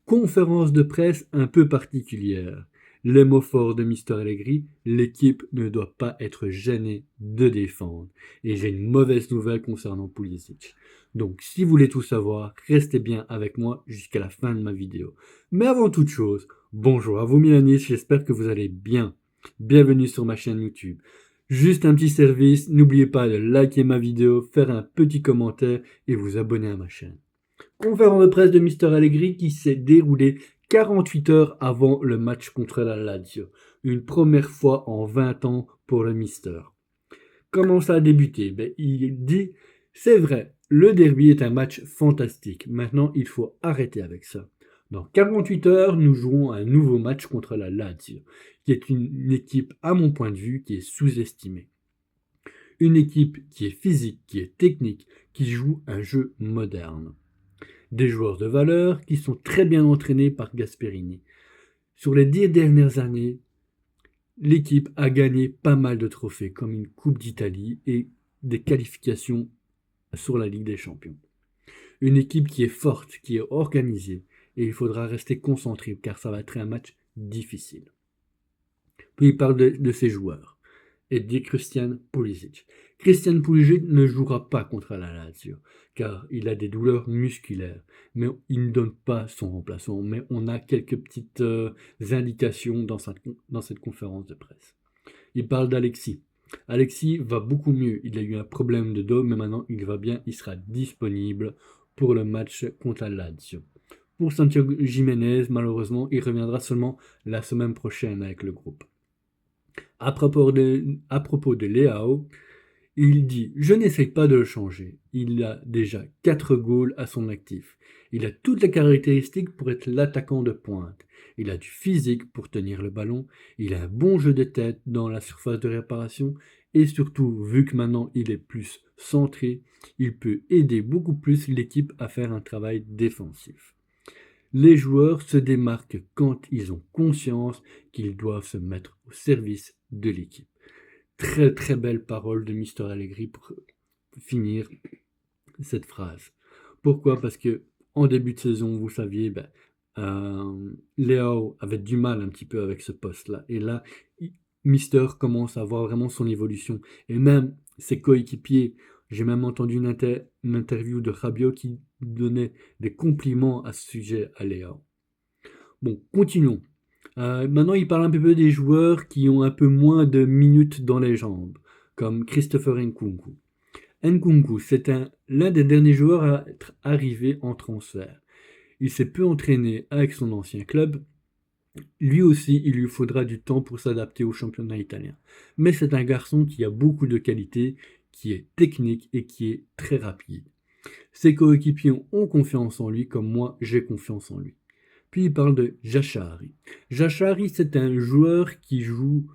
Conférence de presse un peu particulière. Les mots forts de Mister Allegri, l'équipe ne doit pas être gênée de défendre. Et j'ai une mauvaise nouvelle concernant Pulisic. Donc si vous voulez tout savoir, restez bien avec moi jusqu'à la fin de ma vidéo. Mais avant toute chose, bonjour à vous Milanistes, j'espère que vous allez bien. Bienvenue sur ma chaîne YouTube. Juste un petit service, n'oubliez pas de liker ma vidéo, faire un petit commentaire et vous abonner à ma chaîne. Conférence de presse de Mister Allegri qui s'est déroulée 48 heures avant le match contre la Lazio. Une première fois en 20 ans pour le Mister. Comment ça a débuté? Il dit, c'est vrai, le derby est un match fantastique. Maintenant, il faut arrêter avec ça. Dans 48 heures, nous jouons un nouveau match contre la Lazio, qui est une équipe, à mon point de vue, qui est sous-estimée. Une équipe qui est physique, qui est technique, qui joue un jeu moderne. Des joueurs de valeur qui sont très bien entraînés par Gasperini. Sur les 10 dernières années, l'équipe a gagné pas mal de trophées, comme une Coupe d'Italie et des qualifications sur la Ligue des Champions. Une équipe qui est forte, qui est organisée, et il faudra rester concentré car ça va être un match difficile. Puis il parle de ses joueurs et dit Christian Pulisic. Christian Pulisic ne jouera pas contre la Lazio, car il a des douleurs musculaires, mais il ne donne pas son remplaçant, mais on a quelques petites indications dans cette conférence de presse. Il parle d'Alexis. Alexis va beaucoup mieux, il a eu un problème de dos, mais maintenant il va bien, il sera disponible pour le match contre la Lazio. Pour Santiago Jiménez, malheureusement, il reviendra seulement la semaine prochaine avec le groupe. À propos de Leao, il dit « Je n'essaye pas de le changer. Il a déjà 4 goals à son actif. Il a toutes les caractéristiques pour être l'attaquant de pointe. Il a du physique pour tenir le ballon. Il a un bon jeu de tête dans la surface de réparation. Et surtout, vu que maintenant il est plus centré, il peut aider beaucoup plus l'équipe à faire un travail défensif. Les joueurs se démarquent quand ils ont conscience qu'ils doivent se mettre au service de l'équipe. » Très très belle parole de Mister Allegri pour finir cette phrase. Pourquoi? Parce que en début de saison, vous saviez, Léo avait du mal un petit peu avec ce poste-là. Et là, Mister commence à voir vraiment son évolution. Et même ses coéquipiers, j'ai même entendu une interview de Rabiot qui donnait des compliments à ce sujet à Léo. Bon, continuons. Maintenant, il parle un peu des joueurs qui ont un peu moins de minutes dans les jambes, comme Christopher Nkunku. Nkunku, c'est l'un des derniers joueurs à être arrivé en transfert. Il s'est peu entraîné avec son ancien club. Lui aussi, il lui faudra du temps pour s'adapter au championnat italien. Mais c'est un garçon qui a beaucoup de qualités, qui est technique et qui est très rapide. Ses coéquipiers ont confiance en lui comme moi j'ai confiance en lui. Puis il parle de Jachari. Jachari, c'est un joueur qui joue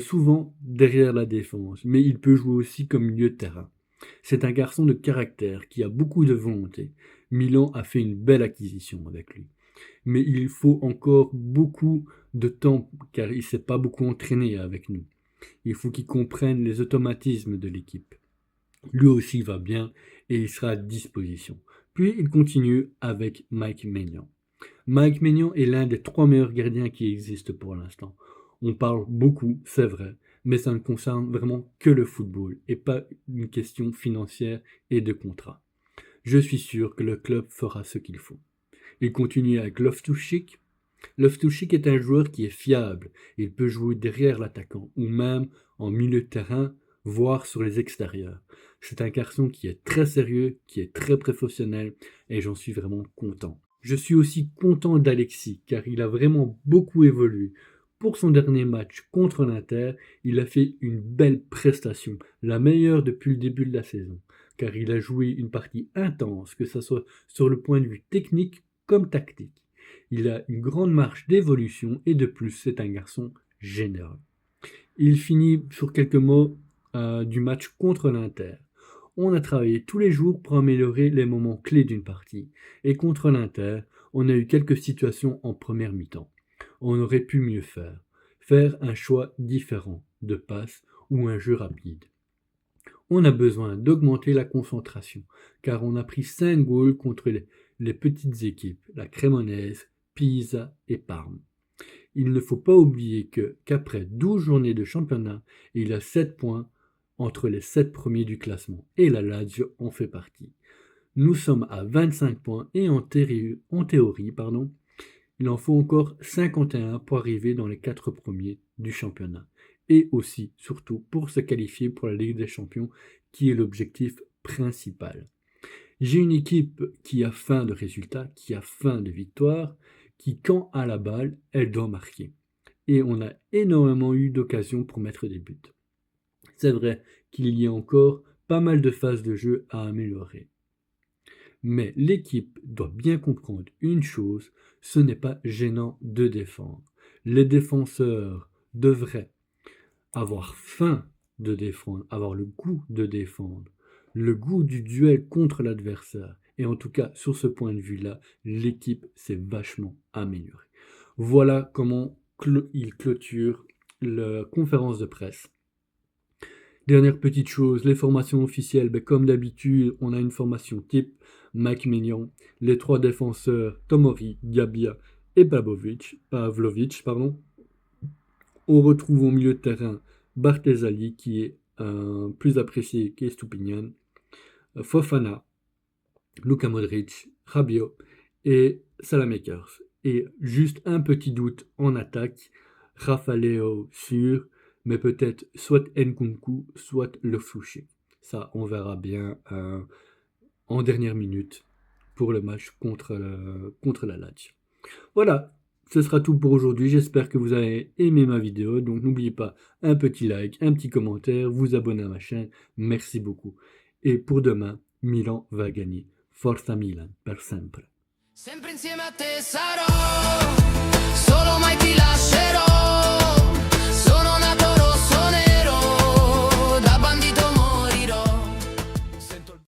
souvent derrière la défense, mais il peut jouer aussi comme milieu de terrain. C'est un garçon de caractère qui a beaucoup de volonté. Milan a fait une belle acquisition avec lui. Mais il faut encore beaucoup de temps car il ne s'est pas beaucoup entraîné avec nous. Il faut qu'il comprenne les automatismes de l'équipe. Lui aussi va bien et il sera à disposition. Puis il continue avec Mike Maignan. Mike Maignan est l'un des 3 meilleurs gardiens qui existent pour l'instant. On parle beaucoup, c'est vrai, mais ça ne concerne vraiment que le football et pas une question financière et de contrat. Je suis sûr que le club fera ce qu'il faut. Il continue avec Loftus-Cheek. Loftus-Cheek est un joueur qui est fiable. Il peut jouer derrière l'attaquant ou même en milieu de terrain, voire sur les extérieurs. C'est un garçon qui est très sérieux, qui est très professionnel et j'en suis vraiment content. Je suis aussi content d'Alexis car il a vraiment beaucoup évolué. Pour son dernier match contre l'Inter, il a fait une belle prestation, la meilleure depuis le début de la saison, car il a joué une partie intense, que ce soit sur le point de vue technique comme tactique. Il a une grande marge d'évolution et de plus, c'est un garçon généreux. Il finit sur quelques mots du match contre l'Inter. On a travaillé tous les jours pour améliorer les moments clés d'une partie. Et contre l'Inter, on a eu quelques situations en première mi-temps. On aurait pu mieux faire. Faire un choix différent de passe ou un jeu rapide. On a besoin d'augmenter la concentration, car on a pris 5 goals contre les petites équipes, la Cremonese, Pisa et Parme. Il ne faut pas oublier qu'après 12 journées de championnat, il y a 7 points entre les 7 premiers du classement, et la Lazio en fait partie. Nous sommes à 25 points et en théorie, il en faut encore 51 pour arriver dans les 4 premiers du championnat. Et aussi, surtout, pour se qualifier pour la Ligue des Champions, qui est l'objectif principal. J'ai une équipe qui a faim de résultats, qui a faim de victoires, qui, quand a la balle, elle doit marquer. Et on a énormément eu d'occasions pour mettre des buts. C'est vrai qu'il y a encore pas mal de phases de jeu à améliorer. Mais l'équipe doit bien comprendre une chose, ce n'est pas gênant de défendre. Les défenseurs devraient avoir faim de défendre, avoir le goût de défendre, le goût du duel contre l'adversaire. Et en tout cas, sur ce point de vue-là, l'équipe s'est vachement améliorée. Voilà comment il clôture la conférence de presse. Dernière petite chose, les formations officielles, comme d'habitude, on a une formation type, Mike Maignan, les 3 défenseurs, Tomori, Gabbia et Pavlovic. On retrouve au milieu de terrain Bartesali, qui est plus apprécié qu'Estupinian, Fofana, Luka Modric, Rabiot et Salamakers. Et juste un petit doute en attaque, Rafaleo sûr, mais peut-être soit Nkunku, soit Le Fouché. Ça, on verra bien en dernière minute pour le match contre la Lazio. Voilà, ce sera tout pour aujourd'hui. J'espère que vous avez aimé ma vidéo. Donc n'oubliez pas un petit like, un petit commentaire, vous abonner à ma chaîne. Merci beaucoup. Et pour demain, Milan va gagner. Forza Milan, per sempre. Sempre insieme a te sarò.